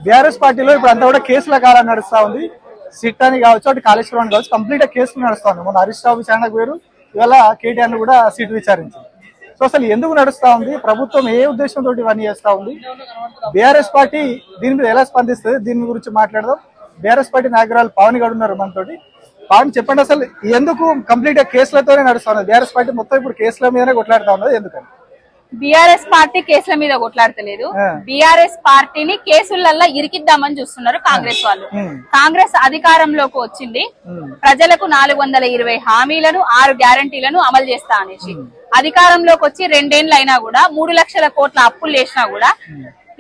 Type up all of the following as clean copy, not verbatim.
BRS పార్టీలో ఇప్పుడు అంతా కూడా కేసుల కాలం నడుస్తా ఉంది. సిట్ అని కావచ్చు, అటు కాళేశ్వరం కావచ్చు, కంప్లీట్ గా కేసులు నడుస్తా ఉంది. మొన్న హరీష్ రావు విచారణకు వేరు, ఇవాళ కేటీఆర్ ను కూడా సీట్ విచారించింది. సో అసలు ఎందుకు నడుస్తా ఉంది, ప్రభుత్వం ఏ ఉద్దేశంతో ఇవన్నీ చేస్తా ఉంది, బీఆర్ఎస్ పార్టీ దీని మీద ఎలా స్పందిస్తుంది, దీని గురించి మాట్లాడదాం. బీఆర్ఎస్ పార్టీ నాయకురాలు పవన్ గారు ఉన్నారు మనతోటి. పవన్ చెప్పండి, అసలు ఎందుకు కంప్లీట్ గా కేసులతోనే నడుస్తా ఉన్నది బీఆర్ఎస్ పార్టీ? మొత్తం ఇప్పుడు కేసుల మీదనే కొట్లాడుతా ఉన్నది, ఎందుకని? బీఆర్ఎస్ పార్టీ కేసుల మీద కొట్లాడతలేదు. బీఆర్ఎస్ పార్టీని కేసులల్లా ఇరికిద్దామని చూస్తున్నారు కాంగ్రెస్ వాళ్ళు. కాంగ్రెస్ అధికారంలోకి వచ్చింది, ప్రజలకు 420 హామీలను 6 గ్యారంటీలను అమలు చేస్తా అనేసి అధికారంలోకి వచ్చి 2 ఏళ్ళు అయినా కూడా 3 లక్షల కోట్ల అప్పులు చేసినా కూడా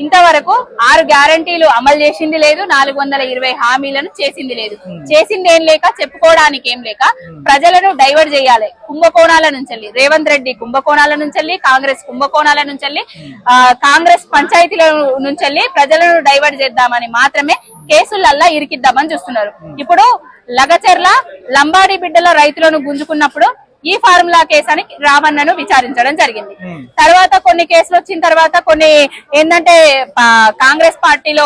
ఇంతవరకు 6 గ్యారంటీలు అమలు చేసింది లేదు, 420 హామీలను చేసింది లేదు. చేసింది ఏం లేక, చెప్పుకోవడానికి ఏం లేక ప్రజలను డైవర్ట్ చేయాలి కుంభకోణాల నుంచి, రేవంత్ రెడ్డి కుంభకోణాల నుంచి, కాంగ్రెస్ కుంభకోణాల నుంచి, కాంగ్రెస్ పంచాయతీల నుంచి ప్రజలను డైవర్ట్ చేద్దామని మాత్రమే కేసులల్లా ఇరికిద్దామని చూస్తున్నారు. ఇప్పుడు లగచెర్ల లంబాడి బిడ్డల రైతులను గుంజుకున్నప్పుడు ఈ ఫార్ములా కేసు అని రామన్నను విచారించడం జరిగింది. తర్వాత కొన్ని కేసులు వచ్చిన తర్వాత కొన్ని ఏంటంటే కాంగ్రెస్ పార్టీలో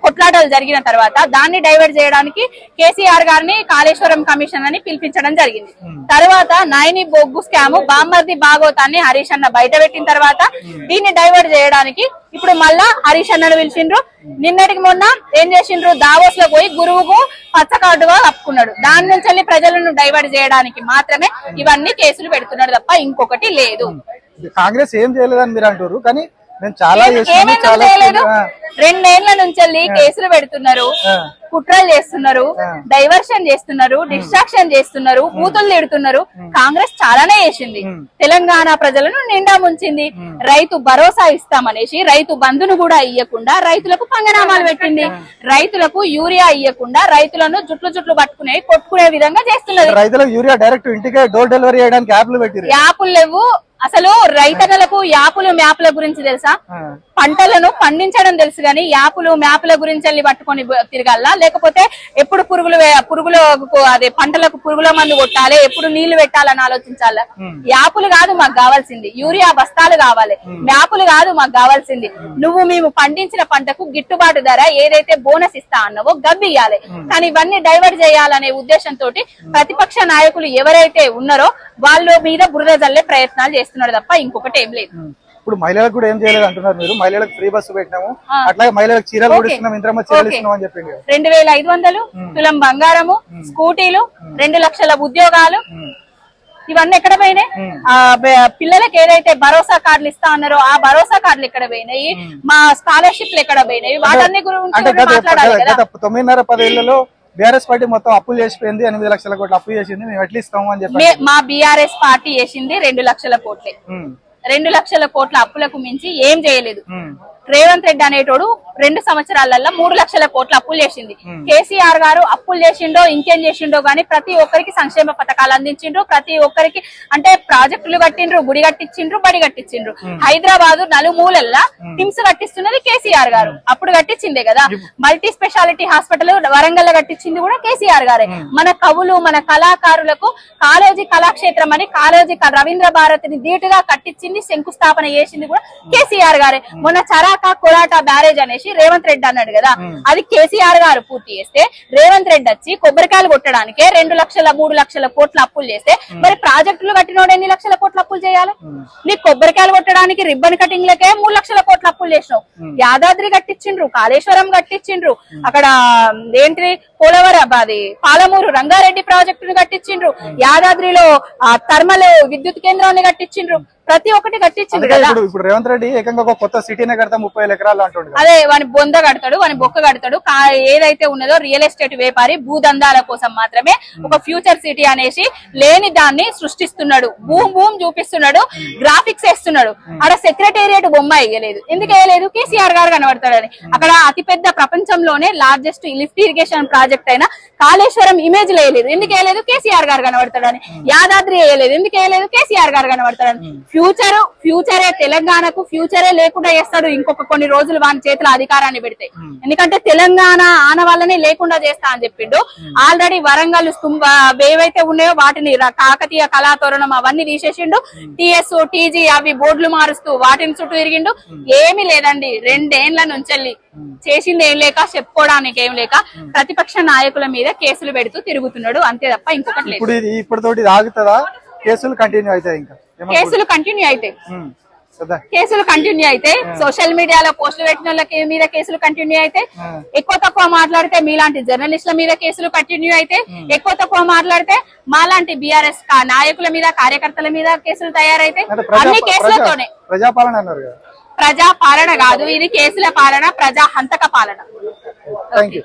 కొట్లాటలు జరిగిన తర్వాత దాన్ని డైవర్ట్ చేయడానికి కేసీఆర్ గారిని కాళేశ్వరం కమిషన్ అని పిలిపించడం జరిగింది. తర్వాత నాయని బొగ్గు స్కామ్ బామ్మర్ది భాగవతాన్ని హరీష్ అన్న బయట పెట్టిన తర్వాత దీన్ని డైవర్ట్ చేయడానికి ఇప్పుడు మళ్ళా హరీష్ అన్నను పిలిచిండ్రు. నిన్నటికి మొన్న ఏం చేసిండ్రు, దావోస్ లో పోయి గురువుకు పచ్చకాటుగా కప్పుకున్నాడు. దాని నుంచి ప్రజలను డైవర్ట్ చేయడానికి మాత్రమే ఇవన్నీ కేసులు పెడుతున్నాడు తప్ప ఇంకొకటి లేదు. కాంగ్రెస్ ఏం చేయలేదని మీరు అంటారు, కానీ మేము చాలా 2 ఏళ్ల నుంచి కేసులు పెడుతున్నారు, కుట్రలు చేస్తున్నారు, డైవర్షన్ చేస్తున్నారు, డిస్ట్రాక్షన్ చేస్తున్నారు, బూతులు తిడుతున్నారు. కాంగ్రెస్ చాలానే చేసింది, తెలంగాణ ప్రజలను నిండా ముంచింది. రైతు భరోసా ఇస్తామనేసి రైతు బంధును కూడా ఇయ్యకుండా రైతులకు పంగనామాలు పెట్టింది. రైతులకు యూరియా ఇయ్యకుండా రైతులను జుట్లు పట్టుకునే కొట్టుకునే విధంగా చేస్తున్నది. రైతులకు యూరియా డైరెక్ట్ ఇంటికే డోర్ డెలివరీ చేయడానికి యాప్లు లేవు. అసలు రైతన్నలకు యాపులు మ్యాప్ల గురించి తెలుసా? పంటలను పండించడం తెలుసు గాని యాపులు మ్యాప్ల గురించి వెళ్ళి పట్టుకొని తిరగాల, లేకపోతే ఎప్పుడు పురుగులు అదే పంటలకు పురుగుల మందు కొట్టాలి, ఎప్పుడు నీళ్లు పెట్టాలని ఆలోచించాలా? యాపులు కాదు మాకు కావాల్సింది, యూరియా బస్తాలు కావాలి. మ్యాపులు కాదు మాకు కావాల్సింది, మేము పండించిన పంటకు గిట్టుబాటు ధర ఏదైతే బోనస్ ఇస్తా అన్నావో గబ్బియ్యాలి. కానీ ఇవన్నీ డైవర్ట్ చేయాలనే ఉద్దేశంతో ప్రతిపక్ష నాయకులు ఎవరైతే ఉన్నారో వాళ్ళ మీద బురద జల్లే ప్రయత్నాలు చేస్తున్నారు తప్ప ఇంకొకటి ఏం లేదు. ఇప్పుడు మహిళలకు కూడా ఏం చేయలేదు అంటున్నారు మీరు. మహిళలకు ఫ్రీ బస్సు పెట్టినాము, అట్లాగే మహిళలకు చీరలు కూడా ఇస్తున్నాం, ఇంద్రమ్మ చీరలు ఇస్తున్నాం అని చెప్పింది. 2500 తులం బంగారము, స్కూటీలు, 2 లక్షల ఉద్యోగాలు, ఇవన్నీ ఎక్కడ పోయినాయి? పిల్లలకు ఏదైతే భరోసా కార్డులు ఇస్తా అన్నారో ఆ భరోసా కార్డులు ఎక్కడ పోయినాయి? మా స్కాలర్షిప్లు ఎక్కడ పోయినాయి? వాటన్ని గురించి మాట్లాడాలి కదా. 9.5 ఏళ్లలో బీఆర్ఎస్ పార్టీ మొత్తం అప్పులు చేసిపోయింది, 8 లక్షల కోట్లు అప్పు చేసింది, మేము ఎట్లా ఇస్తాము అని చెప్పి మా బీఆర్ఎస్ పార్టీ చేసింది 2 లక్షల కోట్లే. 2 లక్షల కోట్ల అప్పులకు మించి ఏం చేయలేదు. రేవంత్ రెడ్డి అనేటోడు 2 సంవత్సరాలలో 3 లక్షల కోట్ల అప్పులు చేసింది. కేసీఆర్ గారు అప్పులు చేసిండో ఇంకేం చేసిండో గానీ ప్రతి ఒక్కరికి సంక్షేమ పథకాలు అందించిండ్రు, ప్రతి ఒక్కరికి అంటే ప్రాజెక్టులు కట్టిండ్రు, గుడి కట్టించిండ్రు, బడి కట్టించిండ్రు. హైదరాబాద్ నలుమూలల్లా టిమ్స్ కట్టిస్తున్నది కేసీఆర్ గారు, అప్పుడు కట్టించిందే కదా. మల్టీ స్పెషాలిటీ హాస్పిటల్ వరంగల్ కట్టించింది కూడా కేసీఆర్ గారే. మన కవులు మన కళాకారులకు కాళోజీ కళాక్షేత్రం అని కాళోజీ రవీంద్ర భారతిని ధీటుగా కట్టించింది, శంకుస్థాపన చేసింది కూడా కేసీఆర్ గారే. మొన్న చరాక కొలాట బ్యారేజ్ అనేసి రేవంత్ రెడ్డి అన్నాడు కదా, అది కేసీఆర్ గారు పూర్తి చేస్తే రేవంత్ రెడ్డి వచ్చి కొబ్బరికాయలు కొట్టడానికే 2 లక్షల 3 లక్షల కోట్ల అప్పులు చేస్తే మరి ప్రాజెక్టులు కట్టినోడు ఎన్ని లక్షల కోట్ల అప్పులు చేయాలి? నీ కొబ్బరికాయలు కొట్టడానికి రిబ్బన్ కటింగ్ లకే 3 లక్షల కోట్ల అప్పులు చేసినావు. యాదాద్రి కట్టించిండ్రు, కాళేశ్వరం కట్టించిండ్రు, అక్కడ ఏంటి పోలవరం అది పాలమూరు రంగారెడ్డి ప్రాజెక్టును కట్టించిండ్రు, యాదాద్రిలో థర్మల్ విద్యుత్ కేంద్రాన్ని కట్టించిండ్రు, ప్రతి ఒక్కటి కట్టించింది కదా. ఇప్పుడు రేవంత్ రెడ్డి ఏకంగా ఒక కొత్త సిటీనే కడతా 30 ఎకరాలు అంటాడు. అదే వాని బొంద కడతాడు, వాని బొక్క కడతాడు. ఏదైతే ఉన్నదో రియల్ ఎస్టేట్ వ్యాపారి భూదందాల కోసం మాత్రమే ఒక ఫ్యూచర్ సిటీ అనేసి లేని దాన్ని సృష్టిస్తున్నాడు, భూమ్ చూపిస్తున్నాడు, గ్రాఫిక్స్ వేస్తున్నాడు. అక్కడ సెక్రటేరియట్ బొమ్మ వేయలేదు, ఎందుకు వేయలేదు? కేసీఆర్ గారు కనబడతాడని. అక్కడ అతిపెద్ద ప్రపంచంలోనే largest lift irrigation project project అయినా కాళేశ్వరం ఇమేజ్ వేయలేదు. ఎందుకు వేయలేదు? కేసీఆర్ గారు కనబడతాడని. యాదాద్రి వేయలేదు. ఎందుకు వేయలేదు? కేసీఆర్ గారు కనబడతాడని. ఫ్యూచరే తెలంగాణకు ఫ్యూచరే లేకుండా చేస్తాడు ఇంకొక కొన్ని రోజులు వాని చేతిలో అధికారాన్ని పెడితే. ఎందుకంటే తెలంగాణ ఆనవాళ్ళనే లేకుండా చేస్తా అని చెప్పిండు. ఆల్రెడీ వరంగల్ ఏవైతే ఉన్నాయో వాటిని కాకతీయ కళాతోరణం అవన్నీ తీసేసిండు. టిఎస్ టీజీ అవి బోర్డులు మారుస్తూ వాటిని చుట్టూ తిరిగిండు. ఏమీ లేదండి, 2 ఏళ్ల నుంచి చేసింది ఏం లేక, చెప్పుకోవడానికి ఏం లేక ప్రతిపక్ష నాయకుల మీద కేసులు పెడుతూ తిరుగుతున్నాడు, అంతే తప్ప ఇంకొకటి లేదు. ఇప్పటితోటి ఆగుతుందా? కేసులు కంటిన్యూ అవుతాయి? ఇంకా కేసులు కంటిన్యూ అయితే సోషల్ మీడియాలో పోస్టులు పెట్టిన వాళ్ళ మీద కేసులు కంటిన్యూ అయితే, ఎక్కువ తక్కువ మాట్లాడితే మీలాంటి జర్నలిస్టుల మీద కేసులు కంటిన్యూ అయితే, ఎక్కువ తక్కువ మాట్లాడితే మాలాంటి బీఆర్ఎస్ నాయకుల మీద కార్యకర్తల మీద కేసులు తయారైతే అన్ని కేసులతోనే. ప్రజాపాలన అన్నారు కదా? ప్రజాపాలన కాదు ఇది, కేసుల పాలన, ప్రజా హంతక పాలన. Thank you.